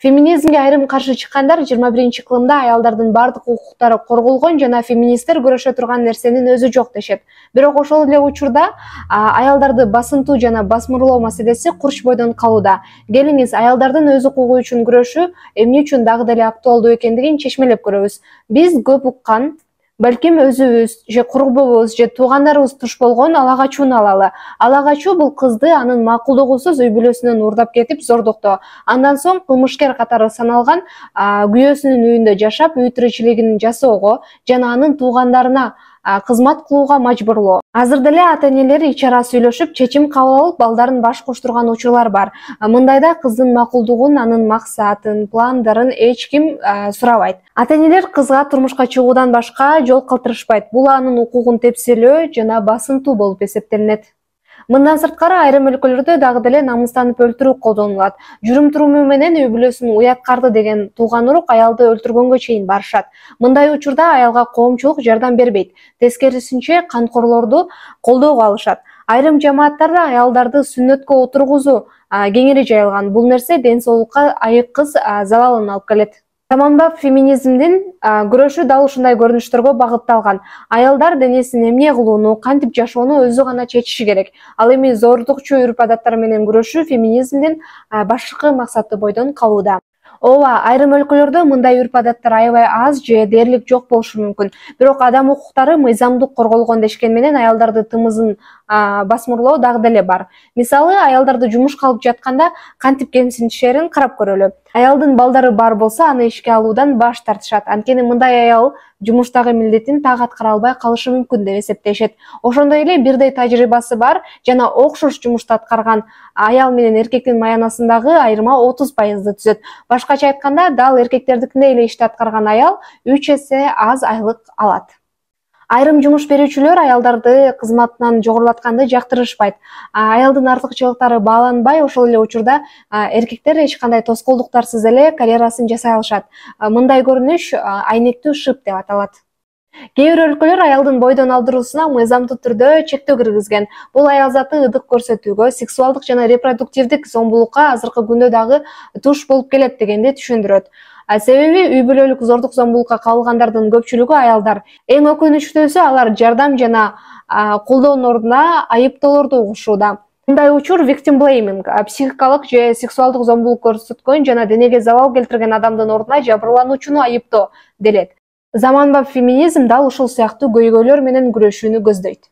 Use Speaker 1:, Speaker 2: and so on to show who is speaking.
Speaker 1: Феминизмге айрым каршы чыккандар 21-кылымда аялдардын бардык укуктары корголгон жана феминисттер күрөшө турган нерсенин өзү жок дешет. Бирок ошол эле учурда аялдарды басынтуу жана басмырлоо маселеси курч бойдон калууда. Келиңиз, аялдардын өз укугу үчүн күрөшү эмне үчүн дагы деле актуалдуу экендигин чечмелеп көрөбүз. Биз көп уккан, балким өзүбүз же курбубуз же туугандарыбыз туш болгон ала качууну алалы. Ала качуу бул кызды анын макулдугусуз үй бүлөсүнөн урдап кетип зордуктоо. Андан соң кылмышкер катары саналган күйөөсүнүн үйүндө жашап, үй тиричилигин жасоого жана анын туугандарына кызмат кылууга мажбурлоо. Азыр деле ата-энелер ич-ара сүйлөшүп, чечим кабыл алып, балдарын баш коштурган учурлар бар. Мындайда кыздын макулдугун, анын максатын, пландарын эч ким сурабайт. Ата-энелер кызга турмушка чыгуудан башка жол калтырышпайт. Бул анын укугун тепселөө жана басынтуу болуп эсептелинет. Мындан сырткары айрым өлкөлөрдө дагы деле намыстанып өлтүрүү колдонулат. Жүрүм-туруму менен үй бүлөсүн уяткарды деген тууган урук аялды өлтүргөнгө чейин барышат. Мындай учурда аялга коомчулук жардам бербейт. Тескерисинче канкорлорду колдоого алышат. Айрым жамааттарда аялдарды сүннөткө отургузуу кеңири жайылган. Бул нерсе ден соолукка айыккыс залалын алып келет. Заманбап феминизмдин күрөшү дал ушундай көрүнүштөргө багытталган. Аялдар денесин эмне кылууну, кантип жашоону өзү гана чечиши керек. Ал эми зордукчу үрп-адаттар менен күрөшүү феминизмдин башкы максаты бойдон калууда. Ооба, айрым өлкөлөрдө мындай үрп-адаттар аябай аз же дээрлик жок болушу мүмкүн. Бирок адам укуктары мыйзамдык корголгон дешкен менен аялдарды тымызын басмырлоо дагы деле бар. Мисалы, аялдарды жумушка алып жатканда кантип кемсинтишерин карап көрөлү. Аялдын балдары бар болсо, аны ишке алуудан баш тартышат. Анткени мындай аял жумуштагы милдетин так аткара албай калышы мүмкүн деп эсептешет. Ошондой эле бирдей тажрыйбасы бар жана окшош жумушту аткарган аял менен эркектин маянасындагы айырма 30% түзөт. Башкача айтканда, дал эркектердикиндей эле ишти аткарган аял 3 эсе аз айлык алат. Айрым жумуш берүүчүлөр аялдарды кызматынан жогорулатканды жактырышпайт. Аялдын артыкчылыктары бааланбай, ошол эле учурда эркектер эч кандай тоскоолдуктарсыз эле карьерасын жасай алышат. Мындай көрүнүш айнектүү шып деп аталат. Кээ бир өлкөлөр аялдын бойдон алдыруусуна мыйзамдуу түрдө чектөө киргизген. Бул аял заты ыдык көрсөтүүгө, сексуалдык жана репродуктивдик зомбулукка азыркы күндө дагы туш болуп келет дегенди түшүндүрөт. Себеби үй бүлөлүк зордук зомбулукка кабылгандардын көпчүлүгү аялдар. Эң өкүнүчтүүсү, алар жардам жана колдоонун ордуна айыптоолорду угушууда. Мындай учур victim blaming, психикалык же сексуалдык зомбулук көрсөткөн жана денеге залал келтирген адамдын ордуна жабырлануучуну айыптоо делет. Заманбап феминизм дал ушул сыяктуу көйгөйлөр менен күрөшүүнү көздөйт.